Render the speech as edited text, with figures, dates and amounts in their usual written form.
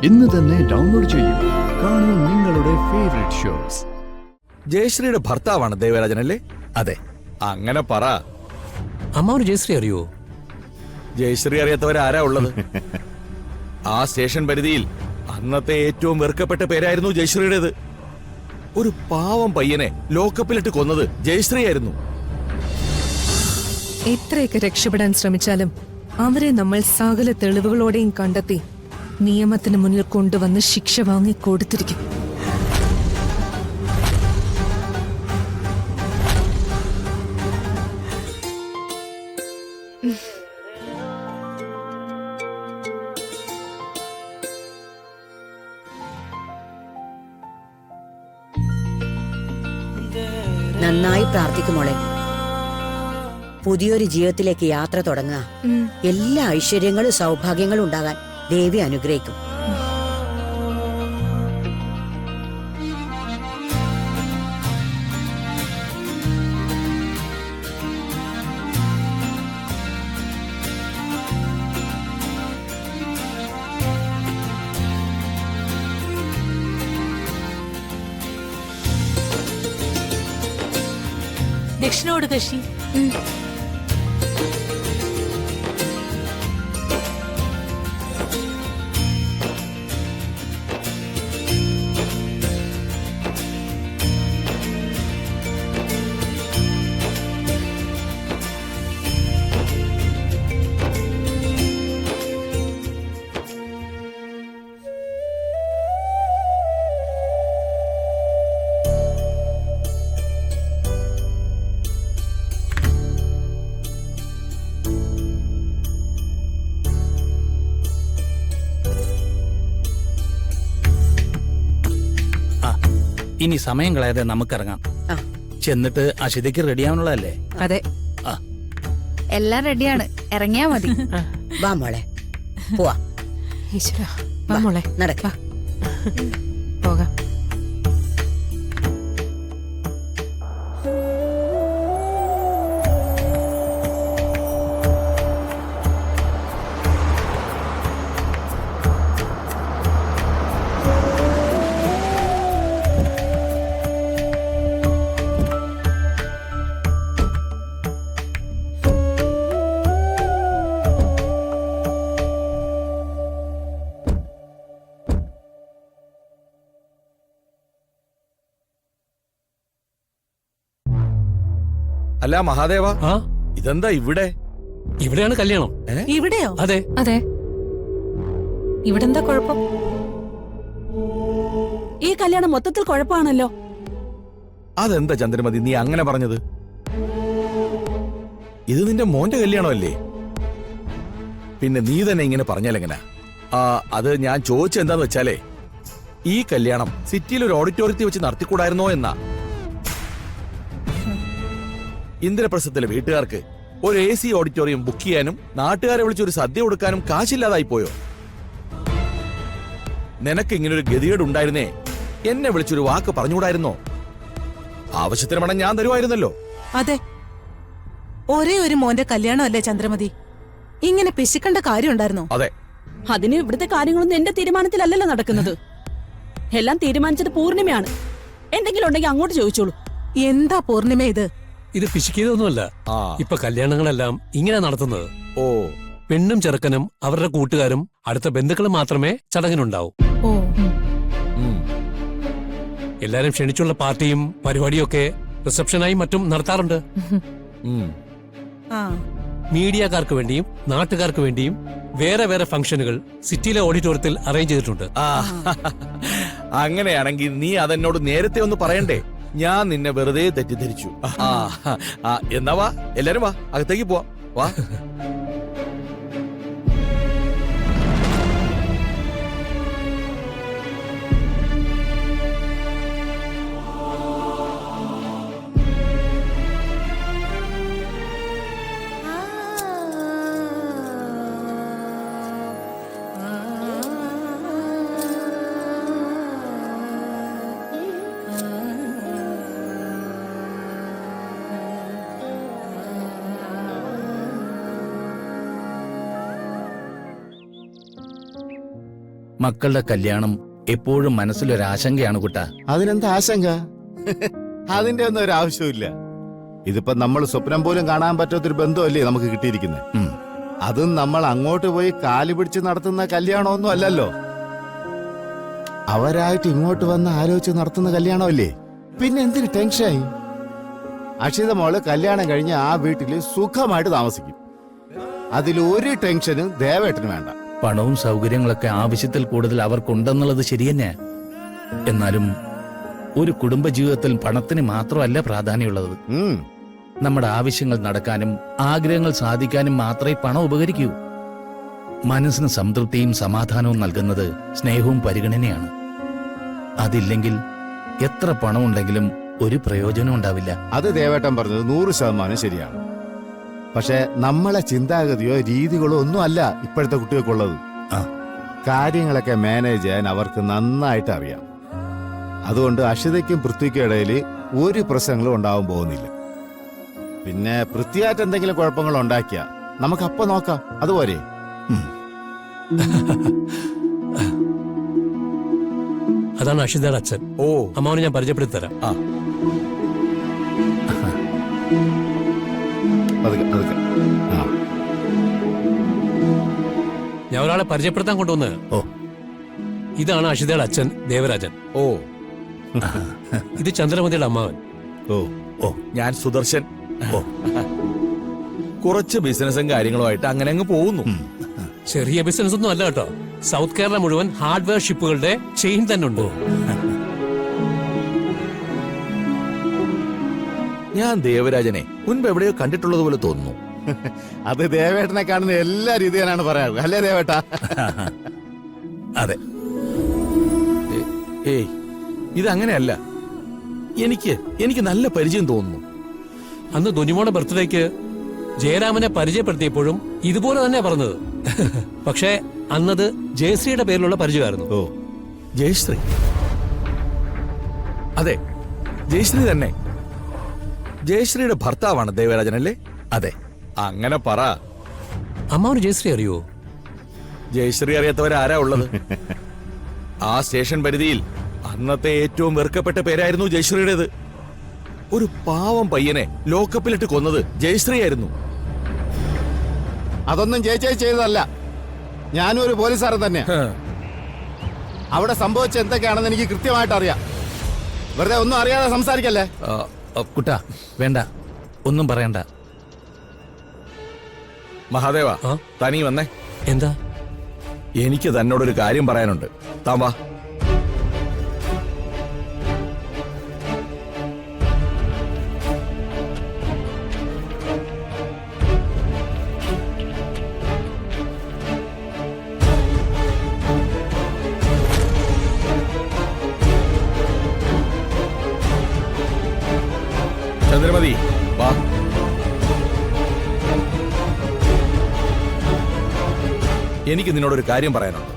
ഇന്ന് തന്നെ ഡൗൺലോഡ് ചെയ്യൂ. കാണൂ നിങ്ങളുടെ ഫേവറേറ്റ് ഷോസ്. ജയശ്രീയുടെ ഭർത്താവാണ് ദേവരാജൻ അല്ലേ? അതെ. അങ്ങനെ പറ. അമ്മാവന് ജയശ്രീ അറിയോ? ജയശ്രീ അറിയാത്തവരാരാ ഉള്ളത്? ആ സ്റ്റേഷൻ പരിധിയിൽ അന്നത്തെ ഏറ്റവും വെറുക്കപ്പെട്ട പേരായിരുന്നു ജയശ്രീയുടേത്. ഒരു പാവം പയ്യനെ ലോക്കപ്പിലിട്ട് കൊന്നത് ജയശ്രീ ആയിരുന്നു. എത്രയൊക്കെ രക്ഷപ്പെടാൻ ശ്രമിച്ചാലും അവരെ നമ്മൾ സകല തെളിവുകളോടെയും കണ്ടെത്തി നിയമത്തിന് മുന്നിൽ കൊണ്ടുവന്ന് ശിക്ഷ വാങ്ങി കൊടുത്തിരിക്കും. നന്നായി പ്രാർത്ഥിക്കുമോളെ. പുതിയൊരു ജീവിതത്തിലേക്ക് യാത്ര തുടങ്ങുക. എല്ലാ ഐശ്വര്യങ്ങളും സൗഭാഗ്യങ്ങളും ഉണ്ടാകാൻ ദേവി അനുഗ്രഹിക്കും. ദക്ഷിണോട് കശി. ഇനി സമയം കളയാതെ നമുക്കിറങ്ങാം. ചെന്നിട്ട് അഷിതയ്ക്ക് റെഡിയാവാനുള്ളതല്ലേ? അതെ, എല്ലാം റെഡിയാണ്, ഇറങ്ങിയാ മതി. വാ മോളെ, പോവാ. ഈശ്വരാ, വാ മോളെ, നടക്ക. പോകാം. അല്ല മഹാദേവ, ആ, ഇതെന്താ ഇവിടെ? ഇവിടെയാണ് കല്യാണം. ഇവിടെയോ? അതെ അതെ. ഇവിടെന്താ കുഴപ്പം? ഈ കല്യാണം മൊത്തത്തിൽ കുഴപ്പമാണല്ലോ. അതെന്താ ചന്ദ്രമതി നീ അങ്ങനെ പറഞ്ഞത്? ഇത് നിന്റെ മോന്റെ കല്യാണമല്ലേ? പിന്നെ നീ തന്നെ ഇങ്ങനെ പറഞ്ഞാലെങ്ങനാ? അത് ഞാൻ ചോദിച്ചെന്താന്ന് വെച്ചാലേ, ഈ കല്യാണം സിറ്റിയിൽ ഒരു ഓഡിറ്റോറിയത്തിൽ വെച്ച് നടത്തിക്കൂടായിരുന്നോ എന്നാ. ഇന്ദ്രപ്രസ്ഥത്തിലെ വീട്ടുകാർക്ക് ഒരു AC ഓഡിറ്റോറിയം ബുക്ക് ചെയ്യാനും നാട്ടുകാരെ വിളിച്ചൊരു സദ്യ കൊടുക്കാനും കാശില്ലാതായി പോയോ? നിനക്ക് ഇങ്ങനൊരു ഗതികേട് ഉണ്ടായിരുന്നേ എന്നെ വിളിച്ചൊരു വാക്ക് പറഞ്ഞുകൂടായിരുന്നോ? ആവശ്യത്തിന് പണം ഞാൻ തരുമായിരുന്നല്ലോ. അതെ, ഒരേ ഒരു മോന്റെ കല്യാണമല്ലേ ചന്ദ്രമതി, ഇങ്ങനെ പിശിക്കേണ്ട കാര്യം ഉണ്ടായിരുന്നോ? അതെ. അതിന് ഇവിടുത്തെ കാര്യങ്ങളൊന്നും എന്റെ തീരുമാനത്തിലല്ലല്ലോ നടക്കുന്നത്. എല്ലാം തീരുമാനിച്ചത് പൂർണിമയാണ്. എന്തെങ്കിലും ഉണ്ടെങ്കിൽ അങ്ങോട്ട് ചോദിച്ചോളൂ. എന്താ പൂർണിമ ഇത്? ഇത് പിശുക്കിയതൊന്നുമല്ല. ഇപ്പൊ കല്യാണങ്ങളെല്ലാം ഇങ്ങനെ നടത്തുന്നത്. ഓ, പെണ്ണും ചെറുക്കനും അവരുടെ കൂട്ടുകാരും അടുത്ത ബന്ധുക്കളും മാത്രമേ ചടങ്ങിനുണ്ടാവൂ. ഓ, എല്ലാരും ക്ഷണിച്ചുള്ള പാർട്ടിയും പരിപാടിയും ഒക്കെ റിസപ്ഷനായി മറ്റും നടത്താറുണ്ട്. ആ, മീഡിയക്കാർക്ക് വേണ്ടിയും നാട്ടുകാർക്ക് വേണ്ടിയും വേറെ വേറെ ഫംഗ്ഷനുകൾ സിറ്റിയിലെ ഓഡിറ്റോറിയത്തിൽ അറേഞ്ച് ചെയ്തിട്ടുണ്ട്. അങ്ങനെയാണെങ്കിൽ നീ അതെന്നോട് നേരത്തെ ഒന്ന് പറയണ്ടേ? ഞാൻ നിന്നെ വെറുതെ തെറ്റിദ്ധരിച്ചു. എന്നാ വാ, എല്ലാരും വാ, അകത്തേക്ക് പോവാ. വാ. മക്കളുടെ കല്യാണം എപ്പോഴും മനസ്സിലൊരാശങ്കയാണ് കുട്ടാ. അതിനെന്താ ആശങ്ക? അതിന്റെ ഒന്നും ഒരു ആവശ്യമില്ല. ഇതിപ്പോ നമ്മൾ സ്വപ്നം പോലും കാണാൻ പറ്റാത്തൊരു ബന്ധമല്ലേ നമുക്ക് കിട്ടിയിരിക്കുന്നത്. ഉം. അതും നമ്മൾ അങ്ങോട്ട് പോയി കാല് പിടിച്ച് നടത്തുന്ന കല്യാണമൊന്നും അല്ലല്ലോ. അവരായിട്ട് ഇങ്ങോട്ട് വന്ന് ആലോചിച്ച് നടത്തുന്ന കല്യാണമല്ലേ. പിന്നെ എന്തിന് ടെൻഷനായി? അക്ഷിത മോള് കല്യാണം കഴിഞ്ഞ് ആ വീട്ടില് സുഖമായിട്ട് താമസിക്കും. അതിലൊരു ടെൻഷനും ദേവേട്ടന് വേണ്ട. പണവും സൗകര്യങ്ങളൊക്കെ ആവശ്യത്തിൽ കൂടുതൽ അവർക്കുണ്ടെന്നുള്ളത് ശരി തന്നെ. എന്നാലും ഒരു കുടുംബജീവിതത്തിൽ പണത്തിന് മാത്രമല്ല പ്രാധാന്യമുള്ളത്. ഉം. നമ്മുടെ ആവശ്യങ്ങൾ നടക്കാനും ആഗ്രഹങ്ങൾ സാധിക്കാനും മാത്രമേ പണം ഉപകരിക്കൂ. മനസ്സിന് സംതൃപ്തിയും സമാധാനവും നൽകുന്നത് സ്നേഹവും പരിഗണനയാണ്. അതില്ലെങ്കിൽ എത്ര പണം ഉണ്ടെങ്കിലും ഒരു പ്രയോജനം ഉണ്ടാവില്ല. അത് ദേവേട്ടൻ പറഞ്ഞത് 100% ശരിയാണ്. പക്ഷെ നമ്മളെ ചിന്താഗതിയോ രീതികളോ ഒന്നും അല്ല ഇപ്പോഴത്തെ കുട്ടികൾക്കുള്ളത്. ആ. കാര്യങ്ങളൊക്കെ മാനേജ് ചെയ്യാൻ അവർക്ക് നന്നായിട്ട് അറിയാം. അതുകൊണ്ട് അക്ഷിതയ്ക്കും പൃഥ്വിക്കും ഇടയിൽ ഒരു പ്രശ്നങ്ങളും ഉണ്ടാവാൻ പോകുന്നില്ല. പിന്നെ പൃഥ്വിയായിട്ട് എന്തെങ്കിലും കുഴപ്പങ്ങൾ ഉണ്ടാക്കിയ നമുക്കപ്പൊ നോക്കാം. അതുപോലെ അതാണ് അക്ഷിതയുടെ അച്ഛൻ. ഓ അമ്മാവനെ ഞാൻ പരിചയപ്പെടുത്തി തരാം. ആ പതുക്കെ പതുക്കെ. ആ. ഞാൻ ഒരാളെ പരിചയപ്പെടുത്താൻ കൊണ്ടുവന്ന്. ഓ. ഇതാണ് അക്ഷിതയുടെ അച്ഛൻ ദേവരാജൻ. ഓ ഇത് ചന്ദ്രമതിയുടെ അമ്മാവൻ. ഓ ഓ ഞാൻ സുദർശൻ. ഓ. കുറച്ച് ബിസിനസ്സും കാര്യങ്ങളുമായിട്ട് അങ്ങനെ അങ്ങ് പോകുന്നു. ചെറിയ ബിസിനസ് ഒന്നും അല്ല കേട്ടോ. സൗത്ത് കേരള മുഴുവൻ ഹാർഡ്വെയർ ഷിപ്പുകളുടെ ചെയിൻ തന്നെ ഉണ്ട്. ഞാൻ ദേവരാജനെ മുൻപ് എവിടെയോ കണ്ടിട്ടുള്ളത് പോലെ തോന്നുന്നു. അത് ദേവേട്ടനെ കാണുന്ന എല്ലാ രീതിയാണ് പറയാറ്. അല്ലേ ദേവേട്ട? അതെ. ഏയ് ഇതങ്ങനെയല്ല. എനിക്ക് നല്ല പരിചയം തോന്നുന്നു. അന്ന് ധുനിമോടെ ബർത്ത്ഡേക്ക് ജയരാമനെ പരിചയപ്പെടുത്തിയപ്പോഴും ഇതുപോലെ തന്നെ പറഞ്ഞത്. പക്ഷേ അന്നത് ജയശ്രീയുടെ പേരിലുള്ള പരിചയമായിരുന്നു. ഓ ജയശ്രീ. അതെ, ജയശ്രീ തന്നെ. ജയശ്രീയുടെ ഭർത്താവാണ് ദേവരാജൻ അല്ലേ? അതെ. അങ്ങനെ പറ. അമ്മാവന് ജയശ്രീ അറിയോ? ജയശ്രീ അറിയാത്തവരാരാ ഉള്ളത്? ആ സ്റ്റേഷൻ പരിധിയിൽ അന്നത്തെ ഏറ്റവും വെറുക്കപ്പെട്ട പേരായിരുന്നു ജയശ്രീയുടേത്. ഒരു പാവം പയ്യനെ ലോക്കപ്പിലിട്ട് കൊന്നത് ജയശ്രീ ആയിരുന്നു. അതൊന്നും ചേച്ചി ചെയ്തതല്ല. ഞാനും ഒരു പോലീസുകാരൻ തന്നെ. അവിടെ സംഭവിച്ച എന്തൊക്കെയാണെന്ന് എനിക്ക് കൃത്യമായിട്ട് അറിയാം. വെറുതെ ഒന്നും അറിയാതെ സംസാരിക്കല്ലേ. കുട്ടാ വേണ്ട, ഒന്നും പറയണ്ട. മഹാദേവ, ആ? തനി വന്നേ. എന്താ? എനിക്ക് തന്നോടൊരു കാര്യം പറയാനുണ്ട്. താൻ വാ. ചന്ദ്രമതി വാ. എനിക്ക് നിന്നോടൊരു കാര്യം പറയാനുണ്ട്.